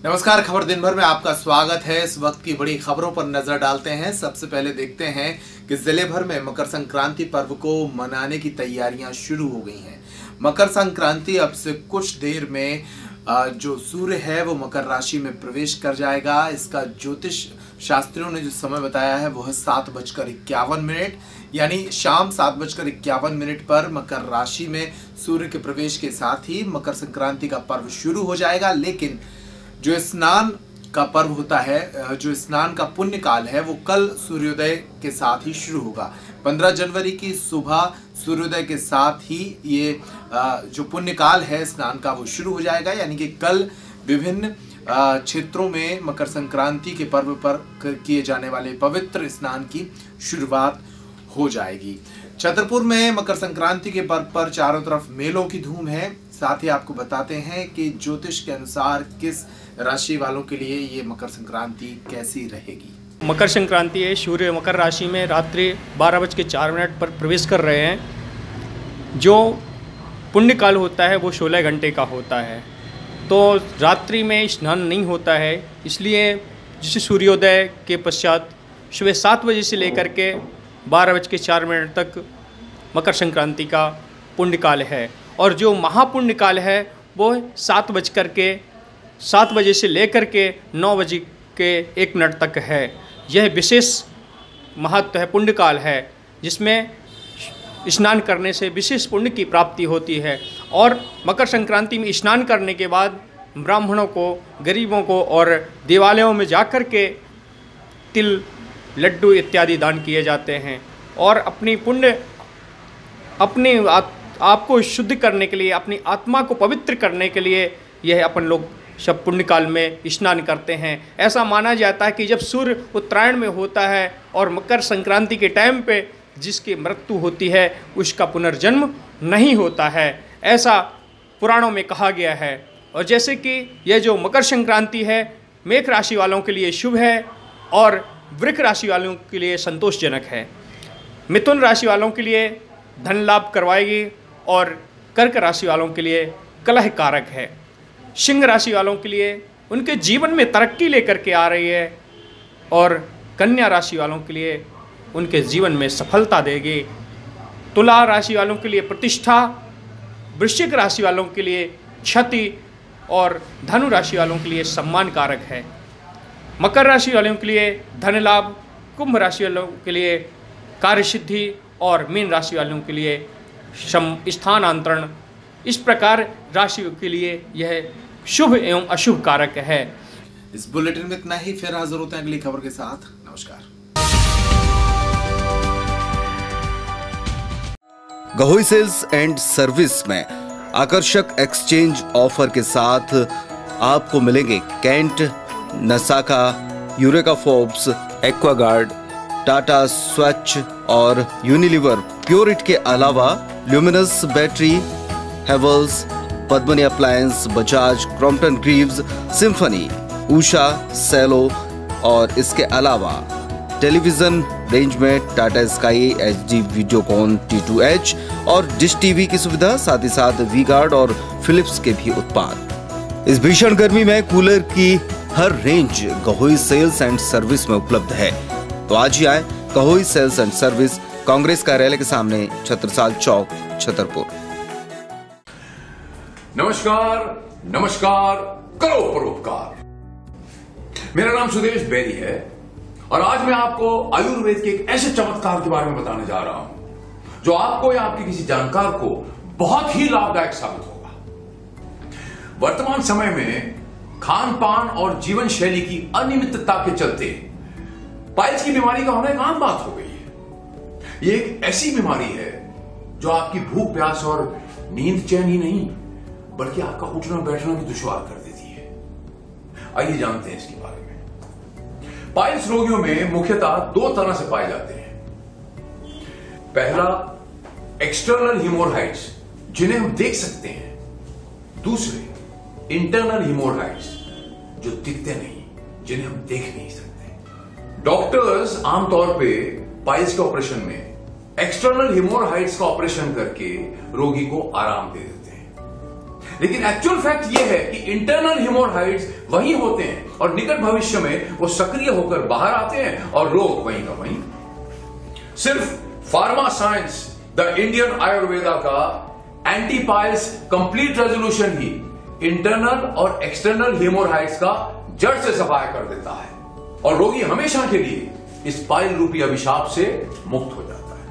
नमस्कार, खबर दिन भर में आपका स्वागत है। इस वक्त की बड़ी खबरों पर नजर डालते हैं। सबसे पहले देखते हैं कि जिले भर में मकर संक्रांति पर्व को मनाने की तैयारियां शुरू हो गई हैं। मकर संक्रांति अब से कुछ देर में जो सूर्य है वो मकर राशि में प्रवेश कर जाएगा। इसका ज्योतिष शास्त्रियों ने जो समय बताया है वो है 7:51, यानी शाम 7:51 पर मकर राशि में सूर्य के प्रवेश के साथ ही मकर संक्रांति का पर्व शुरू हो जाएगा। लेकिन जो स्नान का पर्व होता है, जो स्नान का पुण्य काल है, वो कल सूर्योदय के साथ ही शुरू होगा। 15 जनवरी की सुबह सूर्योदय के साथ ही ये जो पुण्य काल है स्नान का वो शुरू हो जाएगा। यानी कि कल विभिन्न क्षेत्रों में मकर संक्रांति के पर्व पर किए जाने वाले पवित्र स्नान की शुरुआत हो जाएगी। छतरपुर में मकर संक्रांति के पर्व पर चारों तरफ मेलों की धूम है। साथ ही आपको बताते हैं कि ज्योतिष के अनुसार किस राशि वालों के लिए ये मकर संक्रांति कैसी रहेगी। मकर संक्रांति है, सूर्य मकर राशि में रात्रि 12:04 पर प्रवेश कर रहे हैं। जो पुण्य काल होता है वो 16 घंटे का होता है, तो रात्रि में स्नान नहीं होता है। इसलिए जिस सूर्योदय के पश्चात सुबह 7 बजे से लेकर के 12:04 तक मकर संक्रांति का पुण्य काल है। और जो महापुण्य काल है वो 7 बजे से लेकर के 9:01 तक है। यह विशेष महत्व है, पुण्य काल है, जिसमें स्नान करने से विशेष पुण्य की प्राप्ति होती है। और मकर संक्रांति में स्नान करने के बाद ब्राह्मणों को, गरीबों को और देवालयों में जाकर के तिल, लड्डू इत्यादि दान किए जाते हैं। और अपनी आपको शुद्ध करने के लिए, अपनी आत्मा को पवित्र करने के लिए यह अपन लोग सब पुण्य काल में स्नान करते हैं। ऐसा माना जाता है कि जब सूर्य उत्तरायण में होता है और मकर संक्रांति के टाइम पे जिसकी मृत्यु होती है उसका पुनर्जन्म नहीं होता है, ऐसा पुराणों में कहा गया है। और जैसे कि यह जो मकर संक्रांति है मेष राशि वालों के लिए शुभ है और वृष राशि वालों के लिए संतोषजनक है। मिथुन राशि वालों के लिए धन लाभ करवाएगी और कर्क राशि वालों के लिए कलह कारक है। सिंह राशि वालों के लिए उनके जीवन में तरक्की लेकर के आ रही है और कन्या राशि वालों के लिए उनके जीवन में सफलता देगी। तुला राशि वालों के लिए प्रतिष्ठा, वृश्चिक राशि वालों के लिए क्षति और धनु राशि वालों के लिए सम्मान कारक है। मकर राशि वालों के लिए धन लाभ, कुंभ राशि वालों के लिए कार्यसिद्धि और मीन राशि वालों के लिए स्थानांतरण। इस प्रकार राशियों के लिए यह शुभ एवं अशुभ कारक है। इस बुलेटिन में इतना ही, फिर हाजिर होते हैं अगली खबर के साथ। नमस्कार। गहोई सेल्स एंड सर्विस में आकर्षक एक्सचेंज ऑफर के साथ आपको मिलेंगे Kent, Nasaka, Eureka Forbes, Aquaguard, Tata Swachh और यूनिलीवर प्योरिट के अलावा Luminous battery, Havells, Padmini appliance, Bajaj, Crompton Greaves, Symphony, Usha, Cello और इसके अलावा टेलीविजन रेंज में Tata sky HD Videocon T2H और डिश टीवी की सुविधा, साथ ही साथ वी गार्ड और फिलिप्स के भी उत्पाद। इस भीषण गर्मी में कूलर की हर range Gahoi sales and service में उपलब्ध है। तो आज ही आए Gahoi sales and service, Congress कार्यालय के सामने, छत्रसाल चौक, छतरपुर। नमस्कार, नमस्कार, करो परोपकार। मेरा नाम सुदेश बेरी है और आज मैं आपको आयुर्वेद के एक ऐसे चमत्कार के बारे में बताने जा रहा हूं जो आपको या आपके किसी जानकार को बहुत ही लाभदायक साबित होगा। वर्तमान समय में खान पान और जीवन शैली की अनियमितता के चलते पाइल्स की बीमारी का होना एक आम बात हो गई है। ये एक ऐसी बीमारी है जो आपकी भूख, प्यास और नींद चैन ही नहीं बल्कि आपका उठना बैठना भी दुश्वार कर देती है। आइए जानते हैं इसके बारे में। पाइल्स रोगियों में मुख्यतः 2 तरह से पाए जाते हैं। पहला, एक्सटर्नल हिमोरहाइड्स जिन्हें हम देख सकते हैं। दूसरे, इंटरनल हिमोरहाइड्स जो दिखते नहीं, जिन्हें हम देख नहीं सकते। डॉक्टर्स आमतौर पे पाइल्स के ऑपरेशन में एक्सटर्नल हिमोरहाइड्स का ऑपरेशन करके रोगी को आराम दे देते हैं। लेकिन एक्चुअल फैक्ट यह है कि इंटरनल हेमोरॉइड्स वही होते हैं और निकट भविष्य में वो सक्रिय होकर बाहर आते हैं और रोग वहीं का वहीं। सिर्फ pharma science the Indian Ayurveda का एंटीपाइल्स कंप्लीट रेजोल्यूशन ही इंटरनल और एक्सटर्नल हेमोरॉइड्स का जड़ से सफाया कर देता है और रोगी हमेशा के लिए इस पाइल रूपी अभिशाप से मुक्त हो जाता है।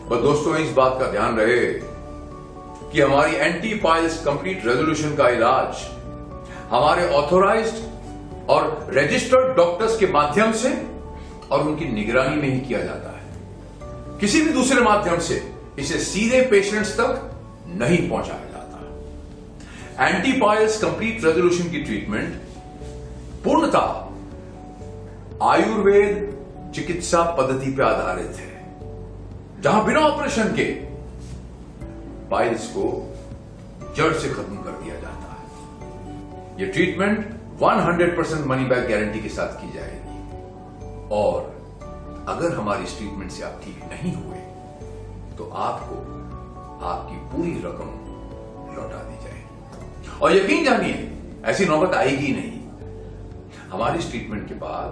पर दोस्तों, इस बात का ध्यान रहे कि हमारी एंटीपाइल्स कंप्लीट रेजोल्यूशन का इलाज हमारे ऑथोराइज्ड और रजिस्टर्ड डॉक्टर्स के माध्यम से और उनकी निगरानी में ही किया जाता है। किसी भी दूसरे माध्यम से इसे सीधे पेशेंट्स तक नहीं पहुंचाया जाता। एंटीपाइल्स कंप्लीट रेजोल्यूशन की ट्रीटमेंट पूर्णतः आयुर्वेद चिकित्सा पद्धति पर आधारित है, जहां बिना ऑपरेशन के पाइल्स को जड़ से खत्म कर दिया जाता है। यह ट्रीटमेंट 100% मनी बैक गारंटी के साथ की जाएगी और अगर हमारी इस ट्रीटमेंट से आप ठीक नहीं हुए तो आपको आपकी पूरी रकम लौटा दी जाएगी। और यकीन जानिए, ऐसी नौबत आएगी नहीं। हमारी इस ट्रीटमेंट के बाद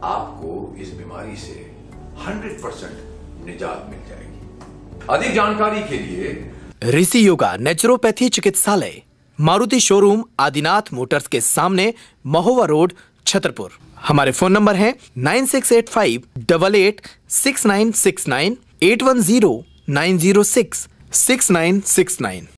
आपको इस बीमारी से 100% निजात मिल जाएगी। अधिक जानकारी के लिए ऋषि योगा नेचुरोपैथी चिकित्सालय, मारुति शोरूम, आदिनाथ मोटर्स के सामने, महोवा रोड, छतरपुर। हमारे फोन नंबर है 9685 88 6969 810 906 6969।